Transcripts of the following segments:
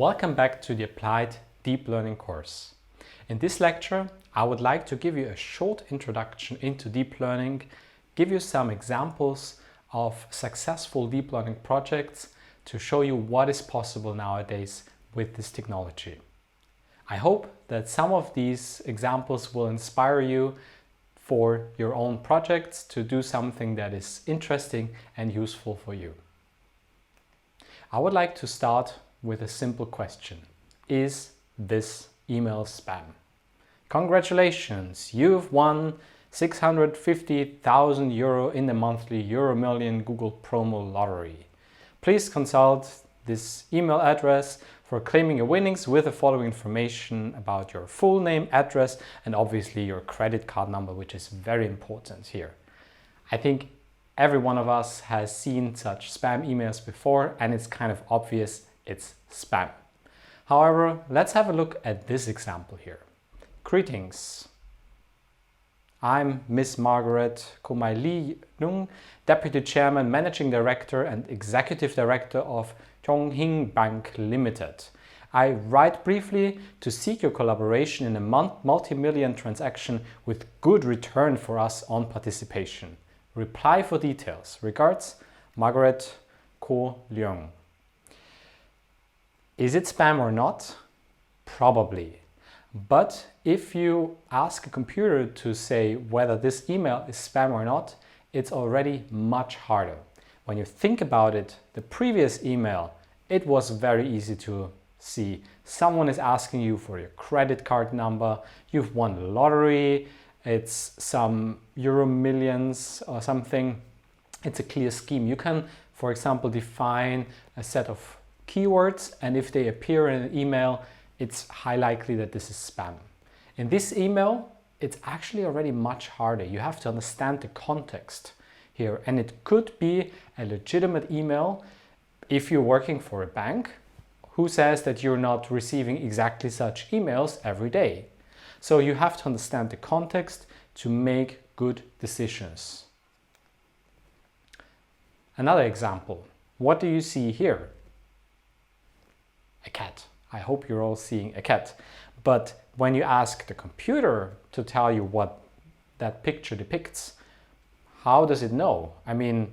Welcome back to the Applied Deep Learning course. In this lecture, I would like to give you a short introduction into deep learning, give you some examples of successful deep learning projects to show you what is possible nowadays with this technology. I hope that some of these examples will inspire you for your own projects to do something that is interesting and useful for you. I would like to start with a simple question. Is this email spam? Congratulations, you've won 650,000 euro in the monthly EuroMillion Google promo lottery. Please consult this email address for claiming your winnings with the following information about your full name, address, and obviously your credit card number, which is very important here. I think every one of us has seen such spam emails before, and it's kind of obvious it's spam. However, let's have a look at this example here. Greetings. I'm Miss Margaret Komai Nung, Deputy Chairman, Managing Director and Executive Director of Chonghing Bank Limited. I write briefly to seek your collaboration in a multi-million transaction with good return for us on participation. Reply for details. Regards, Margaret Ko Leung. Is it spam or not? Probably. But if you ask a computer to say whether this email is spam or not, it's already much harder. When you think about it, the previous email, it was very easy to see. Someone is asking you for your credit card number, you've won the lottery, it's some EuroMillions or something. It's a clear scheme. You can, for example, define a set of keywords, and if they appear in an email, it's high likely that this is spam. In this email, it's actually already much harder. You have to understand the context here, and it could be a legitimate email if you're working for a bank. Who says that you're not receiving exactly such emails every day? So you have to understand the context to make good decisions. Another example. What do you see here? A cat. I hope you're all seeing a cat. But when you ask the computer to tell you what that picture depicts, how does it know? I mean,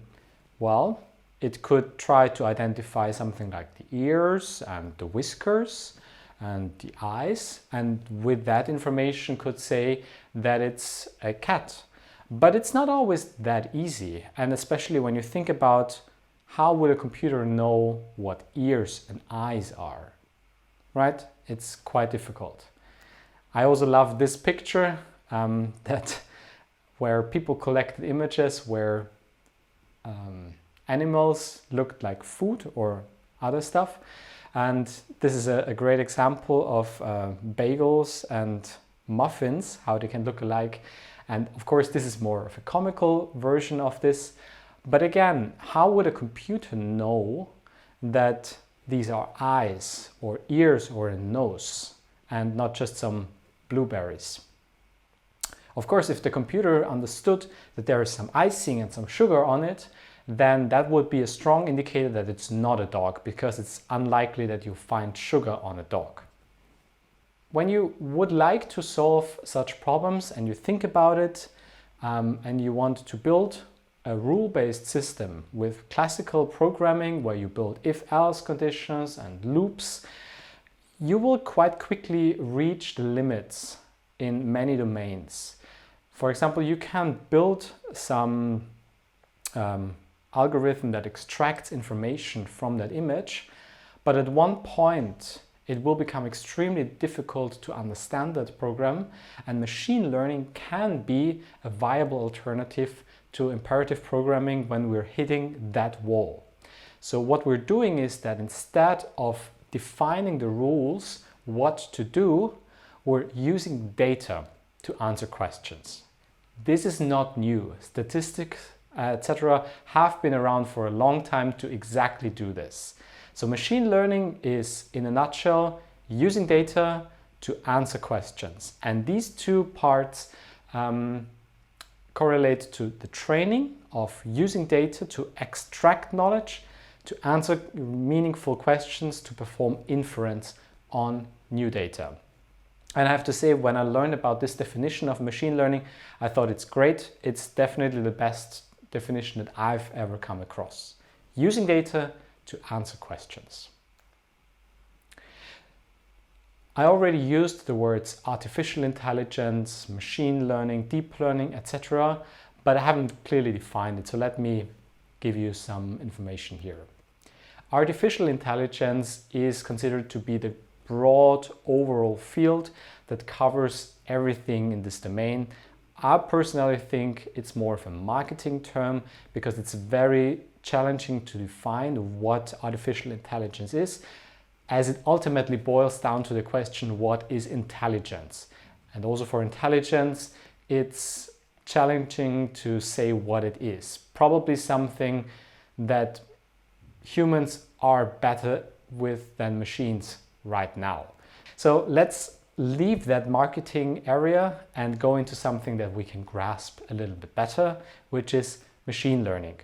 well, it could try to identify something like the ears and the whiskers and the eyes, and with that information could say that it's a cat. But it's not always that easy, and especially when you think about how will a computer know what ears and eyes are, right? It's quite difficult. I also love this picture where people collected images where animals looked like food or other stuff. And this is a great example of bagels and muffins, how they can look alike. And of course, this is more of a comical version of this. But again, how would a computer know that these are eyes or ears or a nose and not just some blueberries? Of course, if the computer understood that there is some icing and some sugar on it, then that would be a strong indicator that it's not a dog, because it's unlikely that you find sugar on a dog. When you would like to solve such problems and you think about it and you want to build a rule-based system with classical programming where you build if-else conditions and loops, you will quite quickly reach the limits in many domains. For example, you can build some algorithm that extracts information from that image, but at one point it will become extremely difficult to understand that program, and machine learning can be a viable alternative to imperative programming when we're hitting that wall. So what we're doing is that instead of defining the rules what to do, we're using data to answer questions. This is not new. Statistics, etc. have been around for a long time to exactly do this. So machine learning is, in a nutshell, using data to answer questions. And these two parts correlate to the training of using data to extract knowledge, to answer meaningful questions, to perform inference on new data. And I have to say, when I learned about this definition of machine learning, I thought it's great. It's definitely the best definition that I've ever come across. Using data to answer questions. I already used the words artificial intelligence, machine learning, deep learning, etc., but I haven't clearly defined it. So let me give you some information here. Artificial intelligence is considered to be the broad overall field that covers everything in this domain. I personally think it's more of a marketing term because it's very challenging to define what artificial intelligence is, as it ultimately boils down to the question, what is intelligence? And also for intelligence, it's challenging to say what it is. Probably something that humans are better with than machines right now. So let's leave that marketing area and go into something that we can grasp a little bit better, which is machine learning.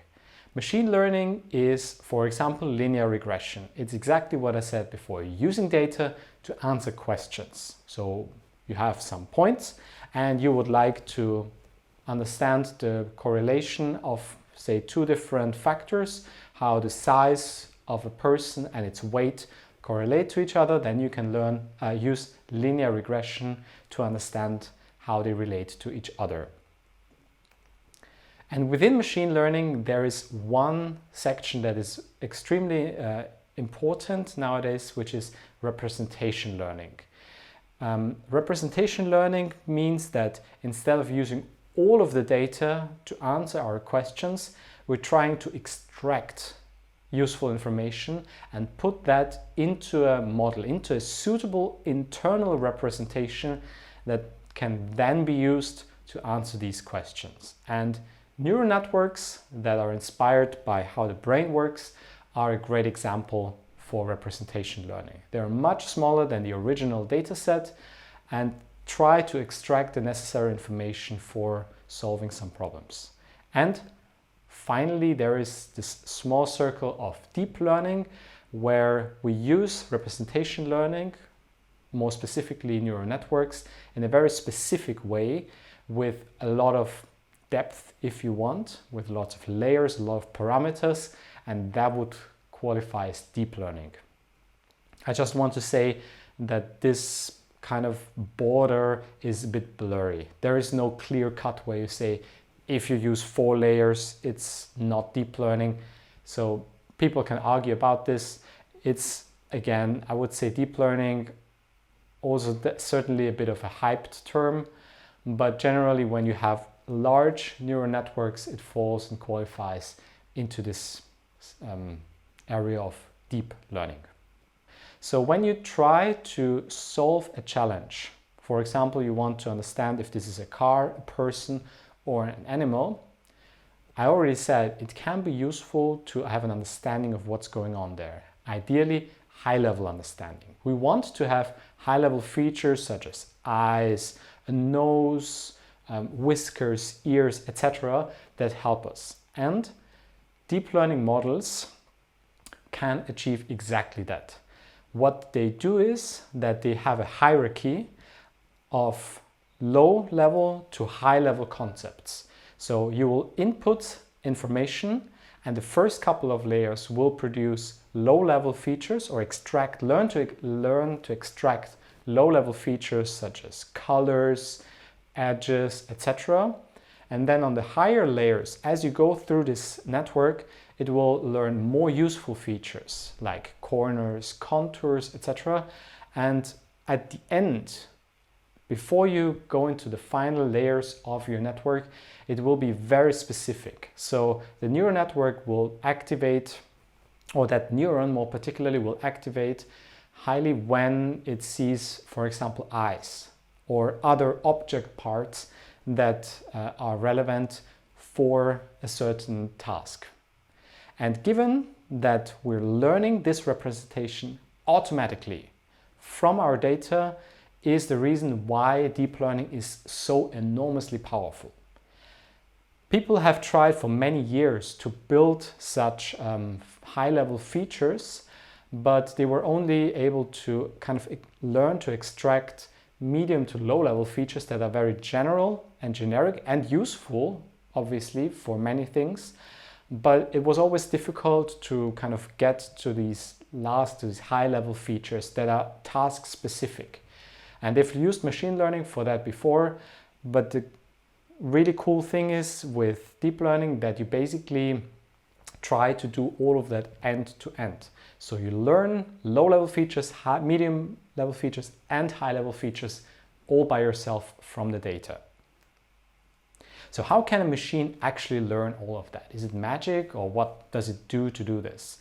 Machine learning is, for example, linear regression. It's exactly what I said before, using data to answer questions. So you have some points and you would like to understand the correlation of, say, two different factors, how the size of a person and its weight correlate to each other. Then you can use linear regression to understand how they relate to each other. And within machine learning, there is one section that is extremely important nowadays, which is representation learning. Representation learning means that instead of using all of the data to answer our questions, we're trying to extract useful information and put that into a model, into a suitable internal representation that can then be used to answer these questions. And neural networks that are inspired by how the brain works are a great example for representation learning. They're much smaller than the original data set and try to extract the necessary information for solving some problems. And finally, there is this small circle of deep learning where we use representation learning, more specifically neural networks, in a very specific way with a lot of depth, if you want, with lots of layers, a lot of parameters, and that would qualify as deep learning. I just want to say that this kind of border is a bit blurry. There is no clear cut where you say, if you use 4 layers, it's not deep learning. So people can argue about this. It's, again, I would say deep learning, also certainly a bit of a hyped term, but generally when you have large neural networks, it falls and qualifies into this area of deep learning. So when you try to solve a challenge, for example, you want to understand if this is a car, a person, or an animal, I already said it can be useful to have an understanding of what's going on there. Ideally, high-level understanding. We want to have high-level features such as eyes, a nose, whiskers, ears, etc. that help us. And deep learning models can achieve exactly that. What they do is that they have a hierarchy of low level to high level concepts. So you will input information and the first couple of layers will produce low level features or learn to extract low level features such as colors, edges, etc. And then on the higher layers, as you go through this network, it will learn more useful features like corners, contours, etc. And at the end, before you go into the final layers of your network, it will be very specific. So the neural network will activate, or that neuron more particularly will activate highly when it sees, for example, eyes or other object parts that are relevant for a certain task. And given that we're learning this representation automatically from our data, is the reason why deep learning is so enormously powerful. People have tried for many years to build such high-level features, but they were only able to kind of learn to extract medium to low-level features that are very general and generic and useful, obviously, for many things. But it was always difficult to kind of get to these high-level features that are task-specific. And they've used machine learning for that before, but the really cool thing is with deep learning that you basically try to do all of that end to end. So you learn low-level features, medium-level features, and high-level features all by yourself from the data. So how can a machine actually learn all of that? Is it magic, or what does it do to do this?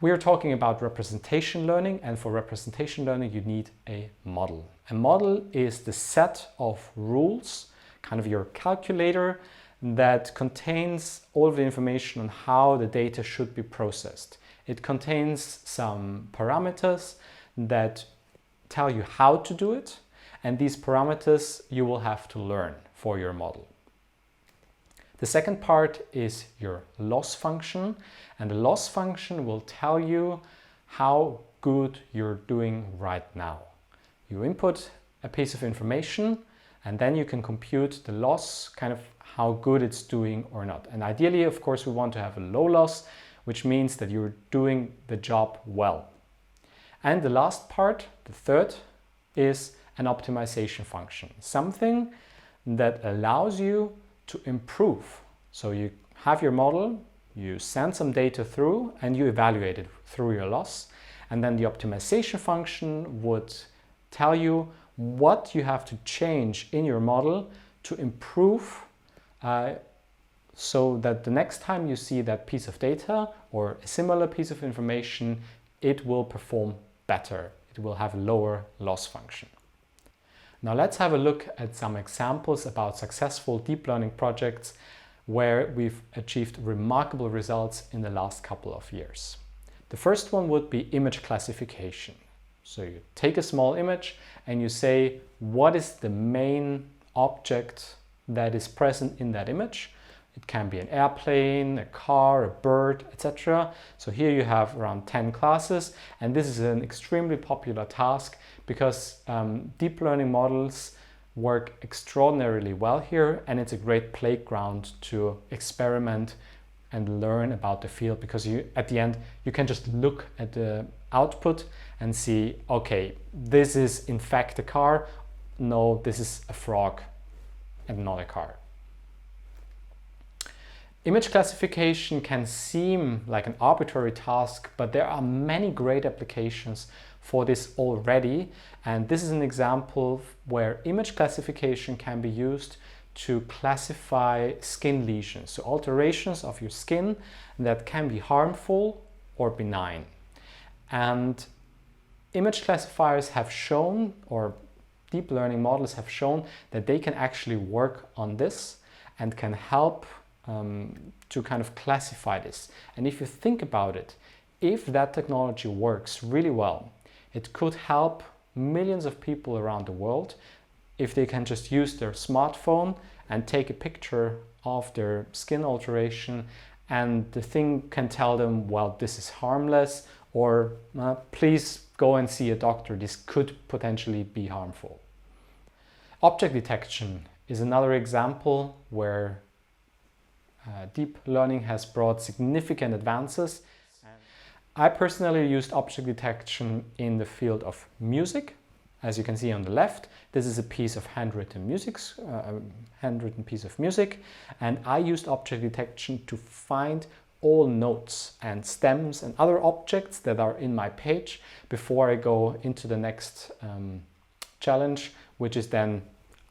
We're talking about representation learning, and for representation learning you need a model. A model is the set of rules, kind of your calculator, that contains all of the information on how the data should be processed. It contains some parameters that tell you how to do it, and these parameters you will have to learn for your model. The second part is your loss function, and the loss function will tell you how good you're doing right now. You input a piece of information, and then you can compute the loss, kind of how good it's doing or not. And ideally, of course, we want to have a low loss, which means that you're doing the job well. And the last part, the third, is an optimization function, something that allows you to improve. So you have your model, you send some data through, and you evaluate it through your loss. And then the optimization function would tell you what you have to change in your model to improve so that the next time you see that piece of data or a similar piece of information, it will perform better. It will have a lower loss function. Now let's have a look at some examples about successful deep learning projects where we've achieved remarkable results in the last couple of years. The first one would be image classification. So you take a small image and you say, what is the main object that is present in that image? It can be an airplane, a car, a bird, etc. So here you have around 10 classes, and this is an extremely popular task because deep learning models work extraordinarily well here, and it's a great playground to experiment and learn about the field, because at the end you can just look at the output and see, okay, this is in fact a car, no, this is a frog and not a car. Image classification can seem like an arbitrary task, but there are many great applications for this already. And this is an example where image classification can be used to classify skin lesions, so alterations of your skin that can be harmful or benign. And image classifiers have shown, or deep learning models have shown, that they can actually work on this and can help to kind of classify this. And if you think about it, if that technology works really well, it could help millions of people around the world if they can just use their smartphone and take a picture of their skin alteration, and the thing can tell them, well, this is harmless, or please go and see a doctor, this could potentially be harmful. Object detection is another example where deep learning has brought significant advances. I personally used object detection in the field of music. As you can see on the left, this is a piece of handwritten piece of music, and I used object detection to find all notes and stems and other objects that are in my page before I go into the next challenge, which is then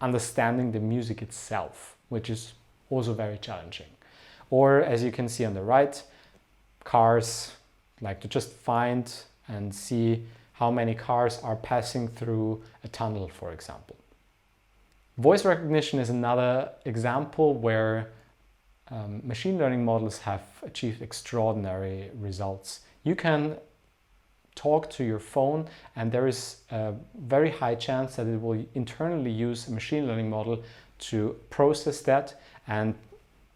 understanding the music itself, which is also very challenging. Or as you can see on the right, cars, like to just find and see how many cars are passing through a tunnel, for example. Voice recognition is another example where machine learning models have achieved extraordinary results. You can talk to your phone, and there is a very high chance that it will internally use a machine learning model to process that And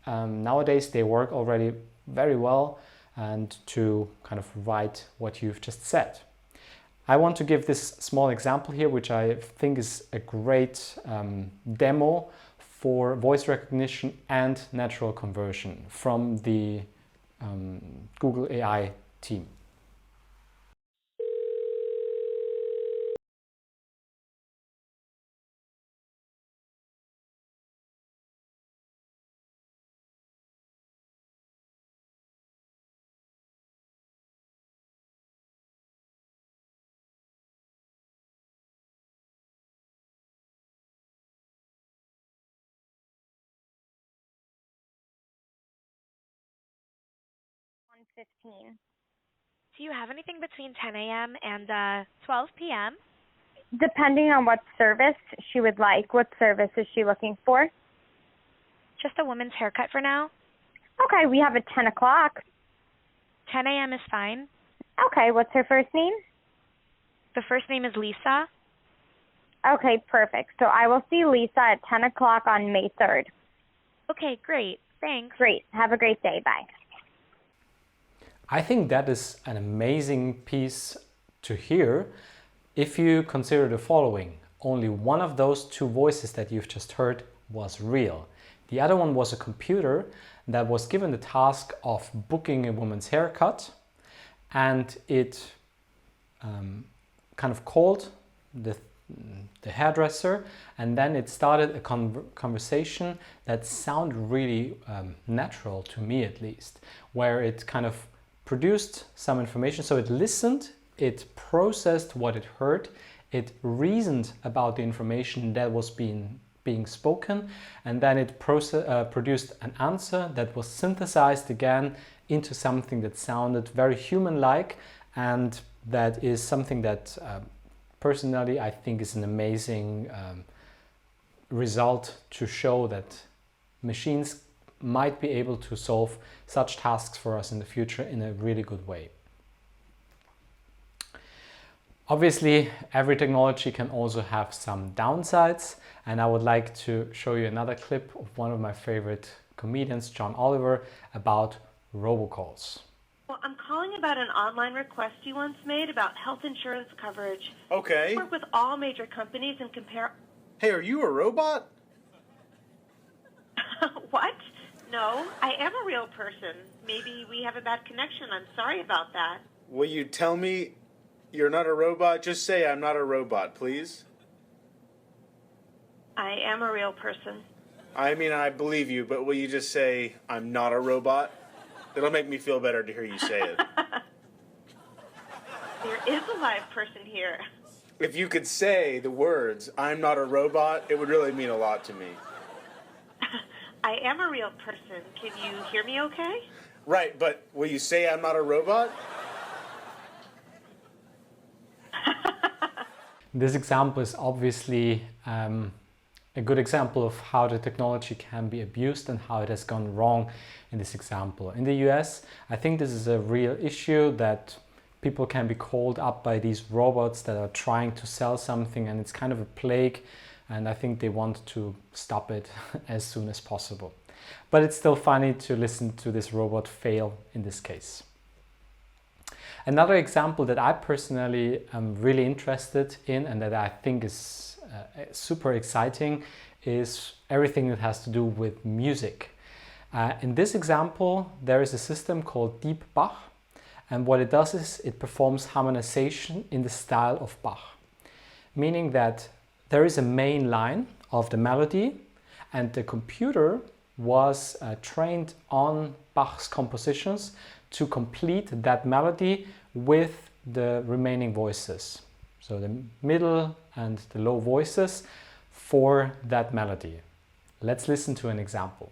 nowadays they work already very well and to kind of write what you've just said. I want to give this small example here, which I think is a great demo for voice recognition and natural conversion from the Google AI team. Do you have anything between 10 a.m. and 12 p.m.? Depending on what service she would like. What service is she looking for? Just a woman's haircut for now. Okay, we have a 10 o'clock. 10 a.m. is fine. Okay, what's her first name? The first name is Lisa. Okay, perfect. So I will see Lisa at 10 o'clock on May 3rd. Okay, great. Thanks. Great. Have a great day. Bye. I think that is an amazing piece to hear if you consider the following. Only one of those two voices that you've just heard was real. The other one was a computer that was given the task of booking a woman's haircut, and it kind of called the hairdresser, and then it started a conversation that sounded really natural to me, at least, where it kind of produced some information. So it listened, it processed what it heard, it reasoned about the information that was being spoken, and then it produced an answer that was synthesized again into something that sounded very human-like, and that is something that personally I think is an amazing result to show that machines might be able to solve such tasks for us in the future in a really good way. Obviously, every technology can also have some downsides, and I would like to show you another clip of one of my favorite comedians, John Oliver, about robocalls. Well, I'm calling about an online request you once made about health insurance coverage. Okay. I work with all major companies and compare... Hey, are you a robot? What? No, I am a real person. Maybe we have a bad connection. I'm sorry about that. Will you tell me you're not a robot? Just say I'm not a robot, please. I am a real person. I mean, I believe you, but will you just say I'm not a robot? It'll make me feel better to hear you say it. There is a live person here. If you could say the words, I'm not a robot, it would really mean a lot to me. I am a real person. Can you hear me okay? Right, but will you say I'm not a robot? This example is obviously a good example of how the technology can be abused and how it has gone wrong in this example. In the US, I think this is a real issue, that people can be called up by these robots that are trying to sell something, and it's kind of a plague, and I think they want to stop it as soon as possible. But it's still funny to listen to this robot fail in this case. Another example that I personally am really interested in and that I think is super exciting is everything that has to do with music. In this example, there is a system called Deep Bach, and what it does is it performs harmonization in the style of Bach, meaning that there is a main line of the melody, and the computer was trained on Bach's compositions to complete that melody with the remaining voices. So the middle and the low voices for that melody. Let's listen to an example.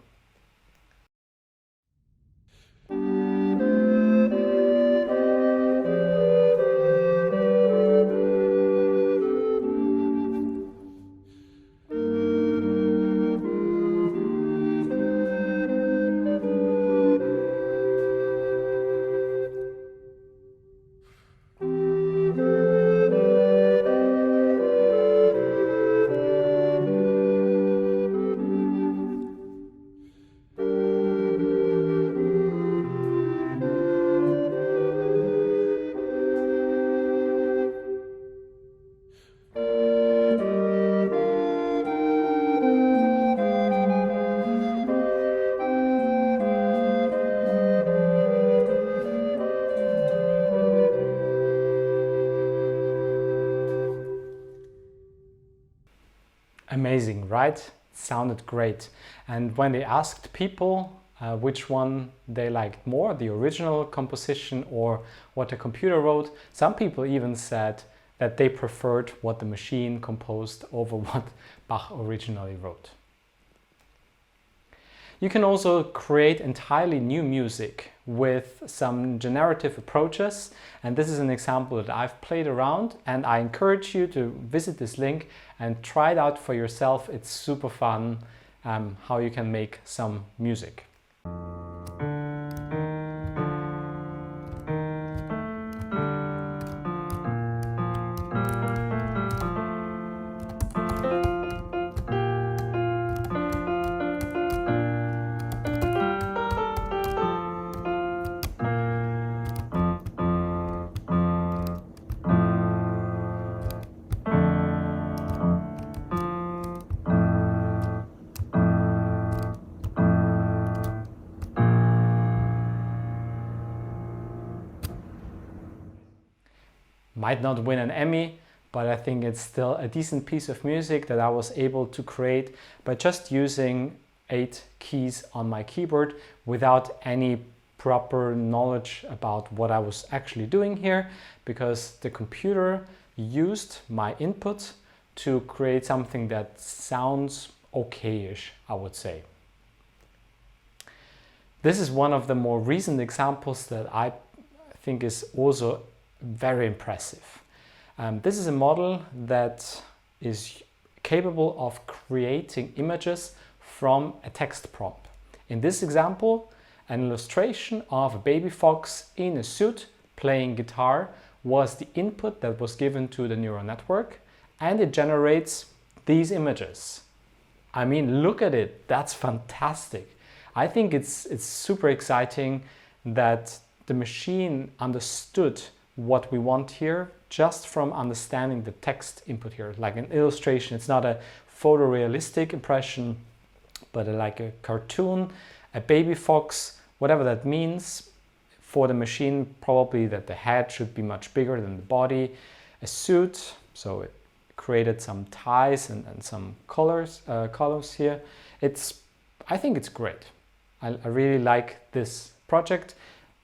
Amazing, right? Sounded great. And when they asked people which one they liked more, the original composition or what the computer wrote, some people even said that they preferred what the machine composed over what Bach originally wrote. You can also create entirely new music with some generative approaches, and this is an example that I've played around, and I encourage you to visit this link and try it out for yourself. It's super fun how you can make some music. Might not win an Emmy, but I think it's still a decent piece of music that I was able to create by just using 8 keys on my keyboard without any proper knowledge about what I was actually doing here, because the computer used my input to create something that sounds okay-ish, I would say. This is one of the more recent examples that I think is also very impressive. This is a model that is capable of creating images from a text prompt. In this example, an illustration of a baby fox in a suit playing guitar was the input that was given to the neural network, and it generates these images. I mean, look at it, that's fantastic. I think it's super exciting that the machine understood what we want here just from understanding the text input here, like an illustration. It's not a photorealistic impression, but like a cartoon, a baby fox, whatever that means. For the machine, probably that the head should be much bigger than the body. A suit, so it created some ties and some colors here. I think it's great. I really like this project.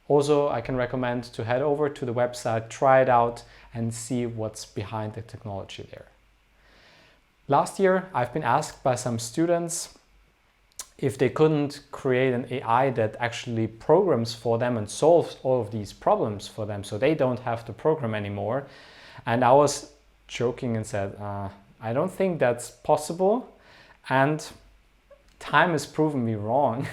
Also, I can recommend to head over to the website, try it out and see what's behind the technology there. Last year, I've been asked by some students if they couldn't create an AI that actually programs for them and solves all of these problems for them so they don't have to program anymore. And I was joking and said, I don't think that's possible. And time has proven me wrong.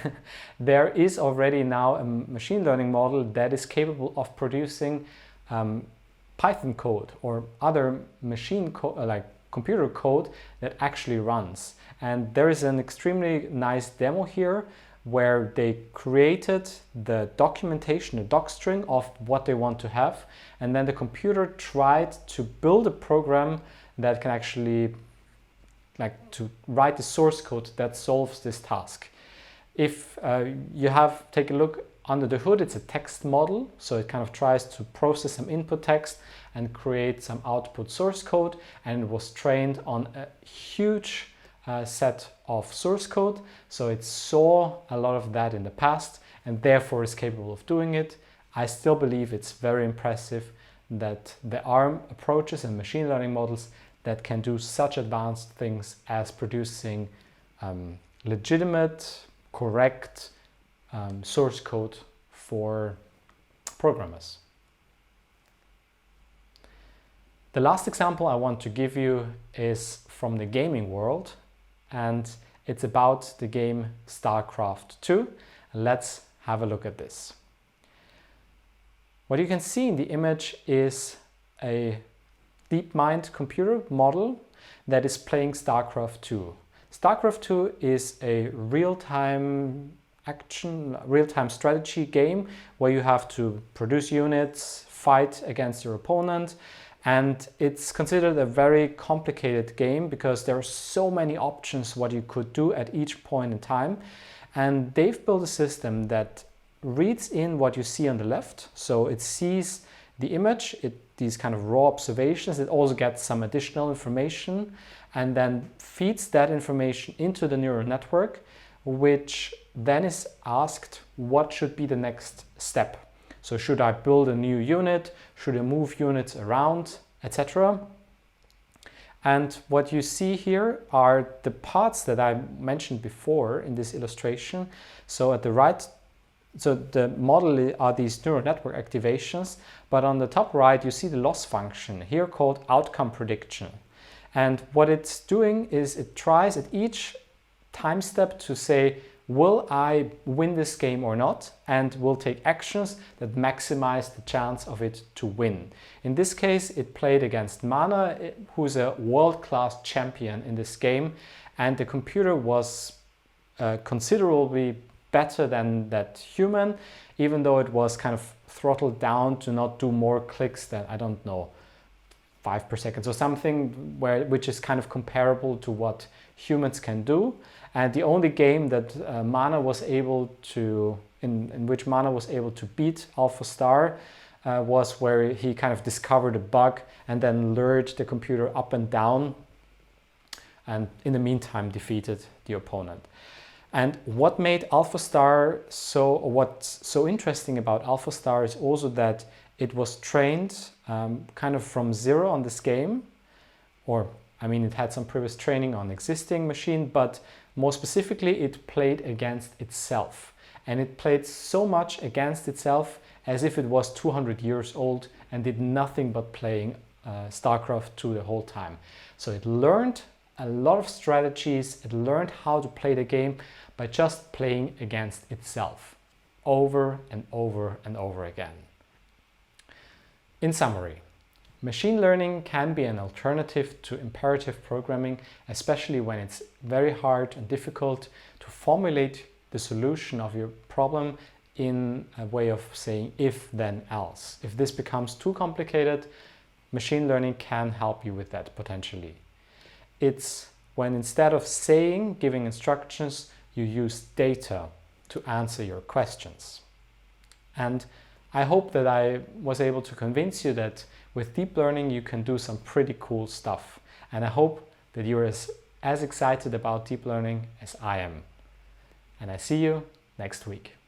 There is already now a machine learning model that is capable of producing Python code or other machine code, like computer code that actually runs. And there is an extremely nice demo here where they created the documentation, the doc string of what they want to have. And then the computer tried to build a program that can actually to write the source code that solves this task. If you take a look under the hood, it's a text model, so it kind of tries to process some input text and create some output source code, and it was trained on a huge set of source code, so it saw a lot of that in the past and therefore is capable of doing it. I still believe it's very impressive that there are approaches and machine learning models that can do such advanced things as producing legitimate, correct source code for programmers. The last example I want to give you is from the gaming world, and it's about the game StarCraft 2. Let's have a look at this. What you can see in the image is a DeepMind computer model that is playing StarCraft 2. StarCraft 2 is a real-time strategy game where you have to produce units, fight against your opponent, and it's considered a very complicated game because there are so many options what you could do at each point in time. And they've built a system that reads in what you see on the left. So it sees the image, it these kind of raw observations, it also gets some additional information and then feeds that information into the neural network, which then is asked what should be the next step. So should I build a new unit? Should I move units around, etc.? And what you see here are the parts that I mentioned before in this illustration. So at the right, so the model are these neural network activations, but on the top right you see the loss function here called outcome prediction. And what it's doing is it tries at each time step to say, will I win this game or not? And will take actions that maximize the chance of it to win. In this case, it played against Mana, who's a world-class champion in this game. And the computer was considerably better than that human, even though it was kind of throttled down to not do more clicks than, I don't know, 5 per second or something, which is kind of comparable to what humans can do. And the only game that Mana was able to, in which Mana was able to beat Alpha Star was where he kind of discovered a bug and then lured the computer up and down, and in the meantime defeated the opponent. And what made Alpha Star what's so interesting about Alpha Star is also that it was trained kind of from zero on this game, or I mean, it had some previous training on existing machine, but more specifically, it played against itself. And it played so much against itself as if it was 200 years old and did nothing but playing StarCraft 2 the whole time. So it learned a lot of strategies, it learned how to play the game by just playing against itself over and over and over again. In summary, machine learning can be an alternative to imperative programming, especially when it's very hard and difficult to formulate the solution of your problem in a way of saying if then else. If this becomes too complicated, machine learning can help you with that potentially. It's when instead of giving instructions, you use data to answer your questions. And I hope that I was able to convince you that with deep learning you can do some pretty cool stuff. And I hope that you're as excited about deep learning as I am. And I see you next week.